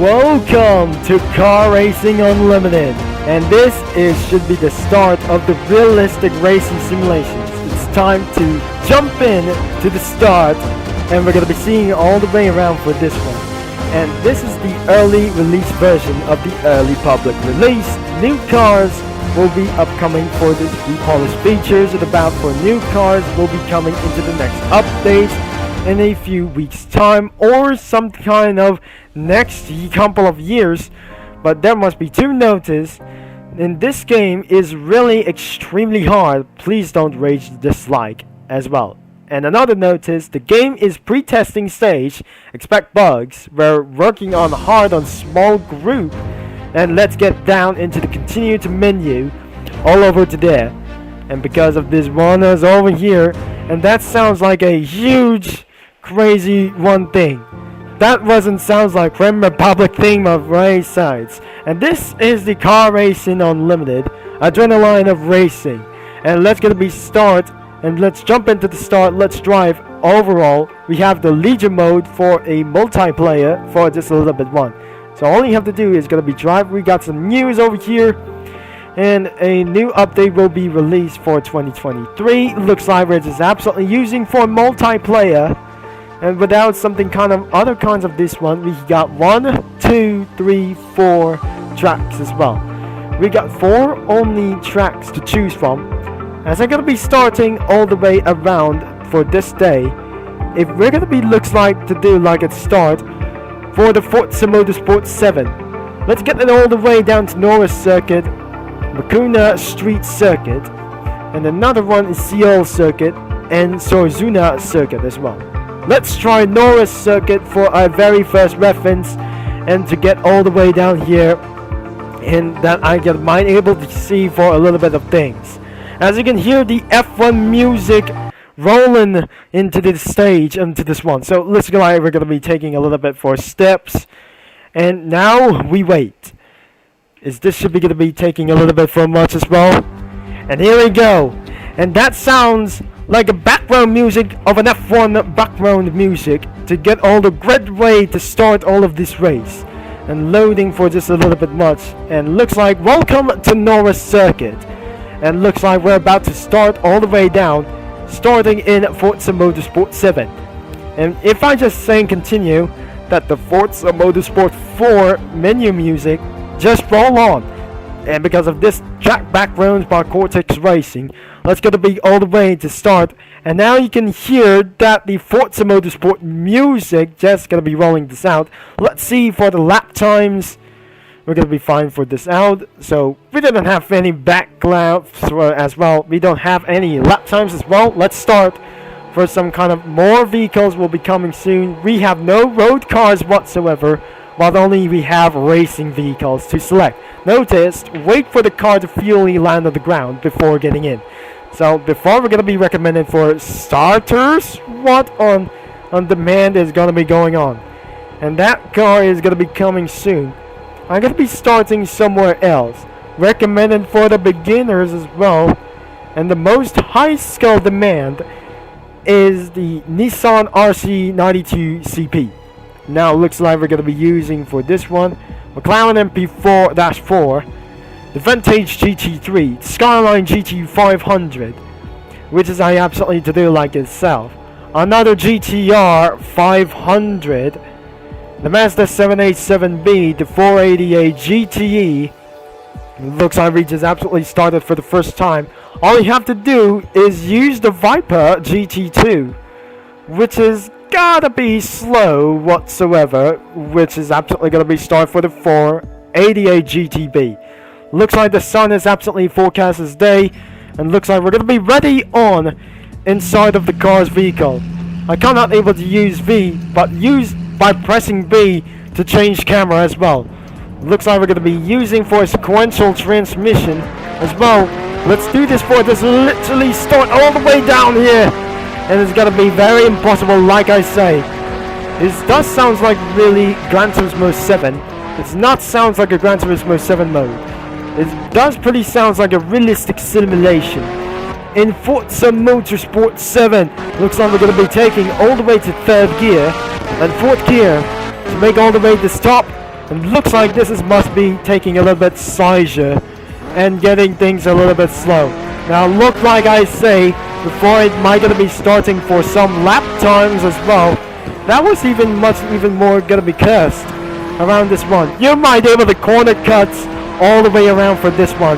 Welcome to Car Racing Unlimited, and this should be the start of the realistic racing simulations. It's time to jump in to the start, and we're going to be seeing all the way around for this one. And this is the early release version of the early public release. New cars will be upcoming for this repolished features, and about for new cars will be coming into the next updates in a few weeks time, or some kind of next couple of years. But there must be two notice, and this game is really extremely hard. Please don't rage dislike as well. And another notice, the game is pre-testing stage, expect bugs. We're working on hard on small group, and let's get down into the continue to menu all over to there. And because of this one is over here, and that sounds like a huge crazy one thing. That wasn't sounds like remember public theme of race sites. And this is the Car Racing Unlimited adrenaline of racing. And let's gonna be start, and let's jump into the start. Let's drive overall. We have the Legion mode for a multiplayer for just a little bit one. So all you have to do is gonna be drive. We got some news over here, and a new update will be released for 2023. Looks like we're just absolutely using for multiplayer. And without something kind of other kinds of this one, we got 1, 2, 3, 4 tracks as well. We got 4 only tracks to choose from. As I'm gonna be starting all the way around for this day, if we're gonna be looks like to do like a start for the Forza Motorsport 7. Let's get it all the way down to Norris Circuit, Makuna Street Circuit, and another one is Seoul Circuit and Sorzuna Circuit as well. Let's try Norris Circuit for our very first reference, and to get all the way down here, and that I might able to see for a little bit of things. As you can hear the F1 music rolling into this stage, into this one. So let's go. We're going to be taking a little bit for steps, and now we wait. This should be going to be taking a little bit for much as well. And here we go, and that sounds like a background music of an F1 background music to get all the great way to start all of this race. And loading for just a little bit much, and looks like welcome to Norris Circuit. And looks like we're about to start all the way down, starting in Forza Motorsport 7. And if I just say continue, that the Forza Motorsport 4 menu music just roll on. And because of this track backgrounds by Cortex Racing, let's go to be all the way to start. And now you can hear that the Forza Motorsport music just gonna be rolling this out. Let's see for the lap times. We're gonna be fine for this out. So we didn't have any background as well. We don't have any lap times as well. Let's start for some kind of more vehicles will be coming soon. We have no road cars whatsoever, but only we have racing vehicles to select. Notice, wait for the car to fully land on the ground before getting in. So before we're gonna be recommended for starters, what on demand is gonna be going on, and that car is gonna be coming soon. I'm gonna be starting somewhere else. Recommended for the beginners as well, and the most high skill demand is the Nissan RC92 CP. Now it looks like we're gonna be using for this one McLaren MP4-4, the Vantage GT3, Skyline GT500, which is I absolutely to do like itself. Another GTR 500, the Mazda 787B, the 488 GTE. Looks like we just absolutely started for the first time. All you have to do is use the Viper GT2, which is gotta be slow whatsoever, which is absolutely gonna be start for the 488 GTB. Looks like the sun is absolutely forecast as day, and looks like we're gonna be ready on inside of the car's vehicle. I cannot able to use V, but use by pressing B to change camera as well. Looks like we're gonna be using for a sequential transmission as well. Let's do this for this literally start all the way down here. And it's gonna be very impossible, like I say. It does sound like really Gran Turismo 7. It's not sounds like a Gran Turismo 7 mode. It does pretty sounds like a realistic simulation. In Forza Motorsport 7, looks like we're gonna be taking all the way to 3rd gear and 4th gear to make all the way to stop And looks like this must be taking a little bit sizer and getting things a little bit slow. Now look like I say before it might gonna be starting for some lap times as well. That was even more gonna be cursed around this one. You might be able to corner cuts all the way around for this one.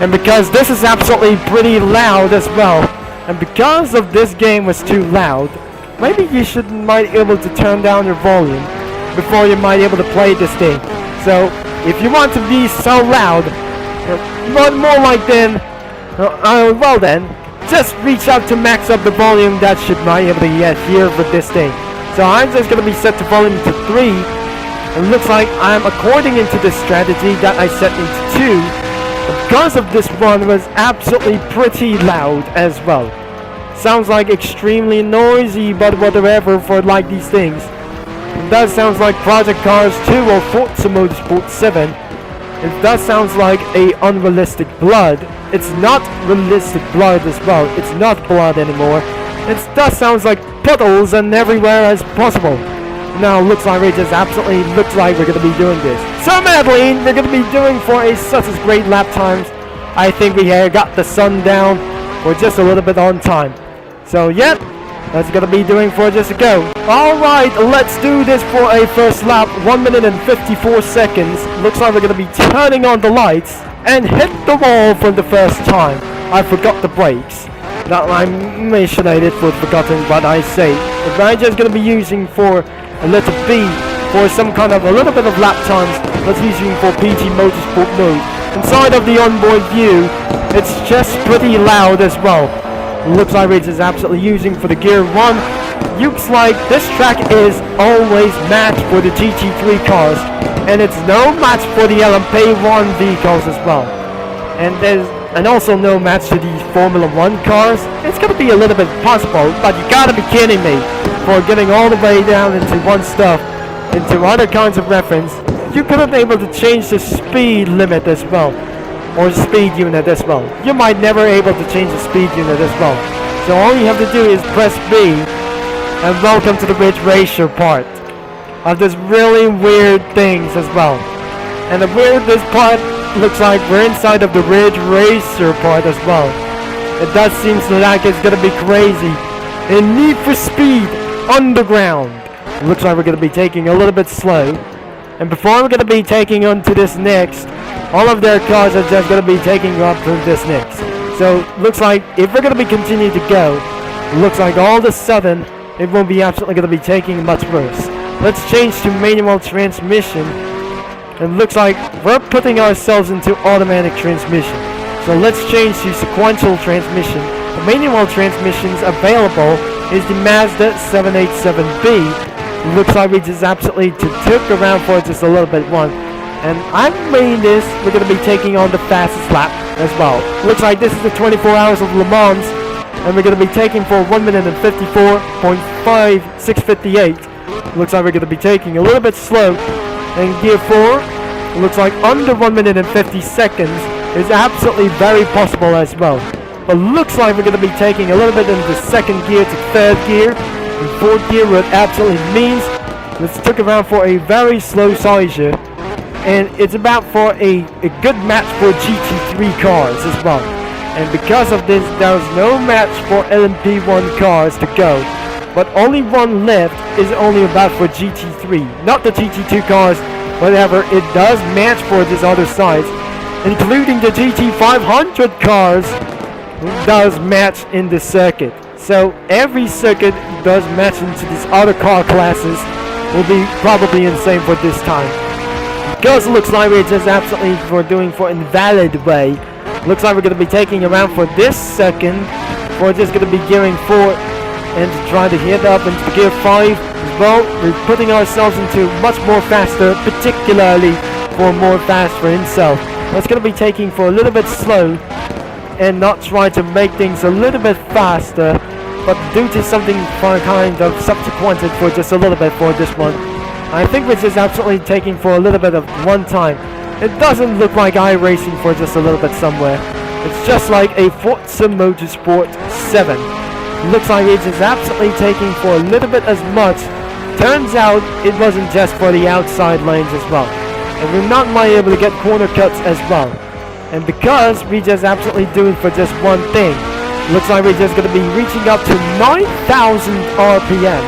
And because this is absolutely pretty loud as well, and because of this game was too loud, maybe you might be able to turn down your volume before you might be able to play this thing. So if you want to be so loud, but more like then, well then, just reach out to max up the volume that should might be able to get here with this thing. So I'm just going to be set to volume to 3. It looks like I'm according into this strategy that I set into 2. Because of this one was absolutely pretty loud as well. Sounds like extremely noisy, but whatever for like these things. It does sounds like Project Cars 2 or Forza Motorsport 7. It does sounds like a unrealistic blood. It's not realistic blood as well. It's not blood anymore. It does sounds like puddles and everywhere as possible. Now looks like it just absolutely looks like we're going to be doing this. So Madeline, we're going to be doing for such as great lap times. I think we got the sun down. We're just a little bit on time. So yep, that's going to be doing for just a go. Alright, let's do this for a first lap. 1 minute and 54 seconds. Looks like we're going to be turning on the lights and hit the wall for the first time. I forgot the brakes. That I mentioned it for forgotten, but I say. If I'm just going to be using for a letter B for some kind of a little bit of lap times, let's using for PG Motorsport mode. Inside of the onboard view, it's just pretty loud as well. Looks like it is absolutely using for the gear 1. Looks like this track is always matched for the GT3 cars, and it's no match for the LMP1 vehicles as well. And also no match to the Formula 1 cars. It's gonna be a little bit possible, but you gotta be kidding me for getting all the way down into one stuff, into other kinds of reference. You couldn't be able to change the speed limit as well, or speed unit as well. You might never able to change the speed unit as well. So all you have to do is press B, and welcome to the Ridge Racer part of this really weird things as well. And the weirdest part looks like we're inside of the Ridge Racer part as well. It does seem like it's gonna be crazy. In Need for Speed Underground. It looks like we're gonna be taking a little bit slow. And before we're gonna be taking on to this next, all of their cars are just gonna be taking up to this next. So looks like if we're gonna be continue to go, looks like all of a sudden it won't be absolutely gonna be taking much worse. Let's change to manual transmission. It looks like we're putting ourselves into automatic transmission. So let's change to sequential transmission. The manual transmissions available is the Mazda 787B. It looks like we just absolutely took around for just a little bit one. And I made this, we're going to be taking on the fastest lap as well. Looks like this is the 24 hours of Le Mans. And we're going to be taking for 1 minute and 54.5658. Looks like we're going to be taking a little bit slow. And gear 4, looks like under 1 minute and 50 seconds is absolutely very possible as well. But looks like we're going to be taking a little bit into second gear to third gear. And fourth gear, what absolutely means let's took around for a very slow sizer. And it's about for a good match for GT3 cars as well. And because of this, there's no match for LMP1 cars to go. But only one left is only about for GT3, not the GT2 cars. Whatever, it does match for these other sides, including the GT500 cars does match in the circuit. So every circuit does match into these other car classes will be probably insane for this time. Because it looks like we're just absolutely for doing for invalid way. Looks like we're going to be taking around for this second. We're just going to be gearing 4 and trying to hit up into gear 5 as well. We're putting ourselves into much more faster, particularly for more fast for himself. That's going to be taking for a little bit slow and not trying to make things a little bit faster, but due to something for kind of subsequented for just a little bit for this one. I think we're just absolutely taking for a little bit of one time. It doesn't look like iRacing for just a little bit somewhere. It's just like a Forza Motorsport 7. Looks like it is absolutely taking for a little bit as much turns out it wasn't just for the outside lanes as well. And we're not able to get corner cuts as well. And because we just absolutely do it for just one thing, looks like we're just going to be reaching up to 9,000 RPM.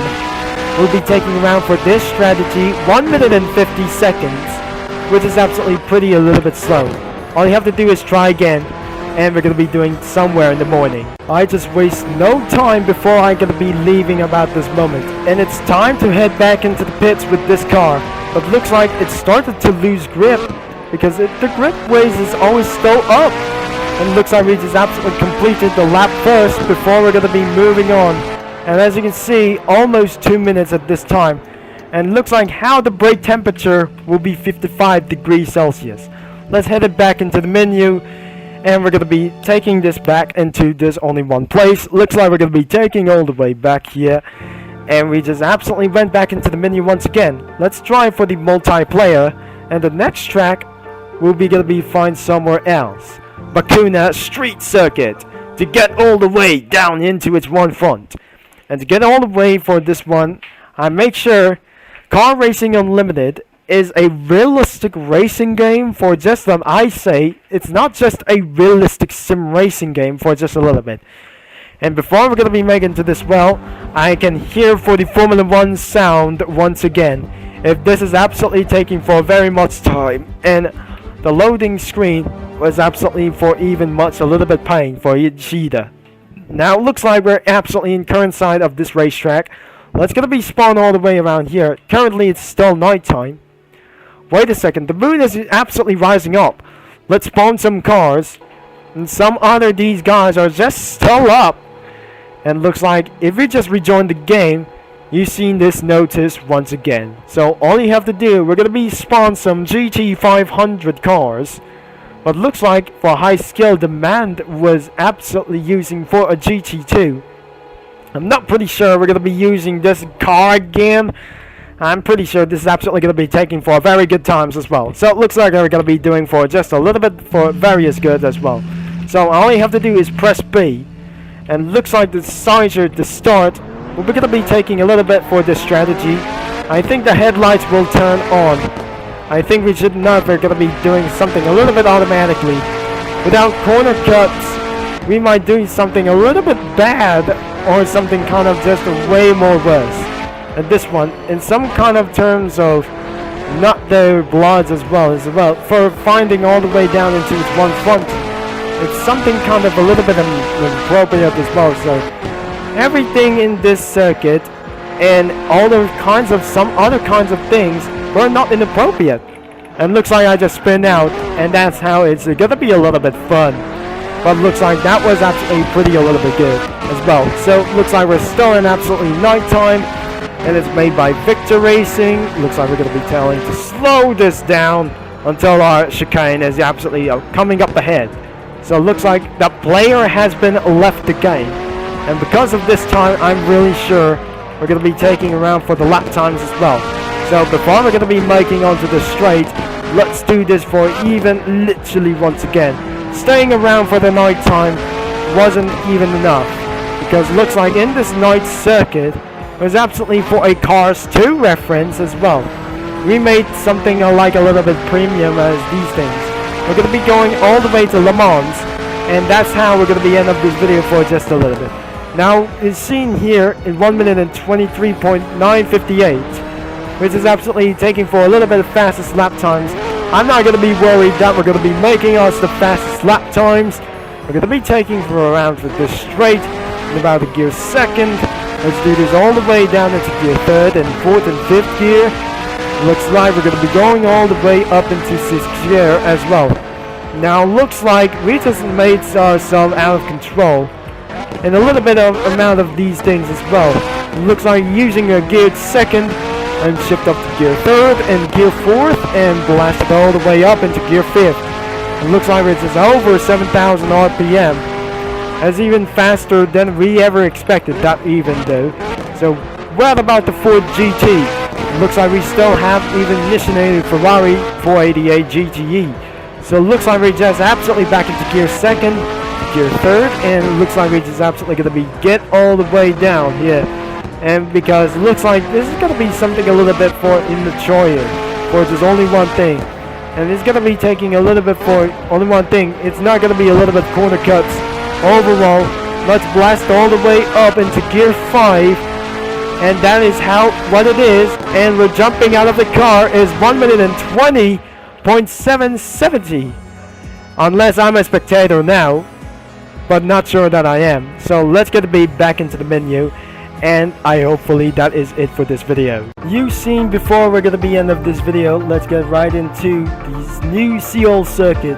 We'll be taking around for this strategy 1 minute and 50 seconds, which is absolutely pretty a little bit slow. All you have to do is try again, and we're going to be doing somewhere in the morning. I just waste no time before I'm going to be leaving about this moment, and it's time to head back into the pits with this car. But looks like it started to lose grip, because the grip waves is always still up. And looks like we just absolutely completed the lap first before we're going to be moving on. And as you can see, almost 2 minutes at this time. And looks like how the brake temperature will be 55 degrees Celsius. Let's head it back into the menu. And we're going to be taking this back into this only one place. Looks like we're going to be taking all the way back here. And we just absolutely went back into the menu once again. Let's try for the multiplayer. And the next track will be going to be find somewhere else. Bakuna Street Circuit. To get all the way down into its one front. And to get all the way for this one, I make sure Car Racing Unlimited is a realistic racing game for just I say it's not just a realistic sim racing game for just a little bit. And before we're going to be making to this well, I can hear for the Formula 1 sound once again. If this is absolutely taking for very much time, and the loading screen was absolutely for even much a little bit pain for Yoshida. Now it looks like we're absolutely in current side of this racetrack. Let's gonna be spawned all the way around here. Currently it's still nighttime. Wait a second, the moon is absolutely rising up. Let's spawn some cars. And some other these guys are just still up. And looks like if we just rejoin the game, you've seen this notice once again. So all you have to do, we're gonna be spawn some GT500 cars. But looks like for high skill demand was absolutely using for a GT2. I'm not pretty sure we're gonna be using this car again. I'm pretty sure this is absolutely gonna be taking for very good times as well. So it looks like we're gonna be doing for just a little bit for various goods as well. So all you have to do is press B. And looks like the Sizer to start. We're going to be taking a little bit for this strategy. I think the headlights will turn on. I think we should know if we're going to be doing something a little bit automatically. Without corner cuts, we might do something a little bit bad or something kind of just way more worse. And this one, in some kind of terms of not their bloods as well for finding all the way down into its one front. It's something kind of a little bit inappropriate as well. So everything in this circuit and all those kinds of some other kinds of things were not inappropriate. And looks like I just spin out, and that's how it's gonna be a little bit fun. But looks like that was actually pretty a little bit good as well. So looks like we're still in absolutely nighttime, and it's made by Victor Racing. Looks like we're gonna be telling to slow this down until our chicane is absolutely coming up ahead. So it looks like the player has been left the game. And because of this time, I'm really sure we're going to be taking around for the lap times as well. So before we're going to be making onto the straight, let's do this for even literally once again. Staying around for the night time wasn't even enough. Because it looks like in this night circuit, it was absolutely for a Cars 2 reference as well. We made something like a little bit premium as these things. We're going to be going all the way to Le Mans, and that's how we're going to be ending up this video for just a little bit. Now, it's seen here in 1 minute and 23.958, which is absolutely taking for a little bit of fastest lap times. I'm not going to be worried that we're going to be making us the fastest lap times. We're going to be taking for around for this straight in about a gear second. Let's do this all the way down into gear third and fourth and fifth gear. Looks like we're going to be going all the way up into 6th gear as well. Now looks like we just made ourselves out of control and a little bit of amount of these things as well. Looks like using a geared second and shift up to gear third and gear fourth and blast it all the way up into gear fifth. It looks like it's just over 7,000 RPM. That's even faster than we ever expected, that even though. So what about the Ford GT? Looks like we still have even initiated Ferrari 488 GTE. So it looks like we're just absolutely back into gear second, gear third, and it looks like we're just absolutely going to be get all the way down here and because it looks like this is gonna be something a little bit for immature for just only one thing, and it's gonna be taking a little bit for only one thing. It's not gonna be a little bit corner cuts overall. Let's blast all the way up into gear 5, and that is what it is. And we're jumping out of the car is 1 minute and 20.770, unless I'm a spectator now, but not sure that I am. So let's get the beat back into the menu, and hopefully that is it for this video. You've seen before, we're gonna be end of this video. Let's get right into this new Seoul circuit,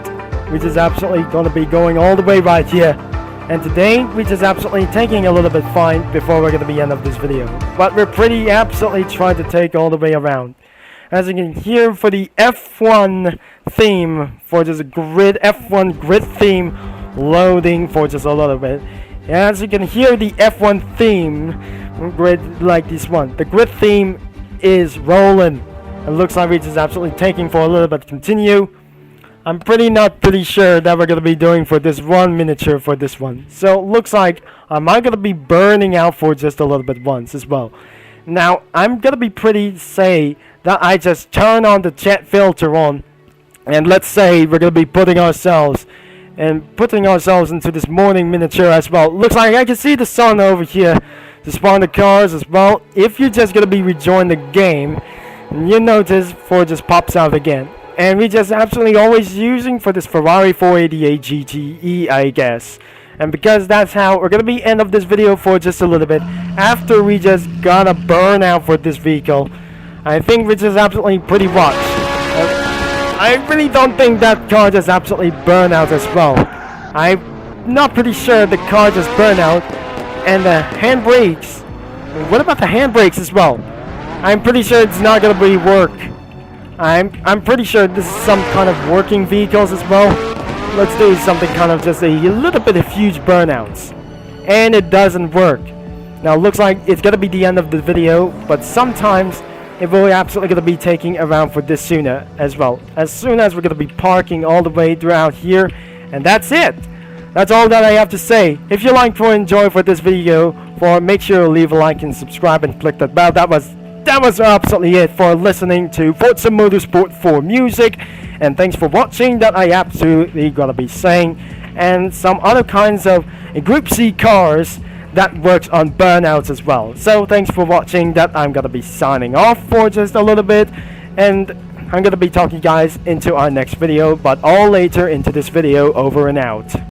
which is absolutely gonna be going all the way right here. And today we're just absolutely taking a little bit fine before we're gonna be end of this video, but we're pretty absolutely trying to take all the way around. As you can hear, for the F1 theme, for just a F1 grid theme loading for just a little bit. As you can hear, the F1 theme grid like this one, the grid theme is rolling. It looks like we're just absolutely taking for a little bit to continue. I'm not pretty sure that we're gonna be doing for this one miniature for this one. So it looks like I'm gonna be burning out for just a little bit once as well. Now I'm gonna be pretty say that I just turn on the jet filter on, and let's say we're gonna be putting ourselves into this morning miniature as well. Looks like I can see the sun over here to spawn the cars as well. If you're just gonna be rejoin the game, you notice Ford just pops out again. And we just absolutely always using for this Ferrari 488 GTE, I guess. And because that's how we're gonna be end of this video for just a little bit, after we just gonna burn out for this vehicle, I think we just absolutely pretty much. I really don't think that car just absolutely burn out as well. I'm not pretty sure the car just burn out. And the handbrakes, what about the handbrakes as well? I'm pretty sure it's not gonna be work. I'm pretty sure this is some kind of working vehicles as well. Let's do something kind of just a little bit of huge burnouts, and it doesn't work. Now it looks like it's gonna be the end of the video, but sometimes it will absolutely gonna be taking around for this sooner as well. As soon as we're gonna be parking all the way throughout here, and that's it. That's all that I have to say. If you like or enjoy for this video, make sure to leave a like and subscribe and click that bell. That was absolutely it for listening to Forza Motorsport 4 music, and thanks for watching. That I absolutely gonna be saying, and some other kinds of Group C cars that works on burnouts as well. So thanks for watching. That I'm gonna be signing off for just a little bit, and I'm gonna be talking guys into our next video, but all later into this video. Over and out.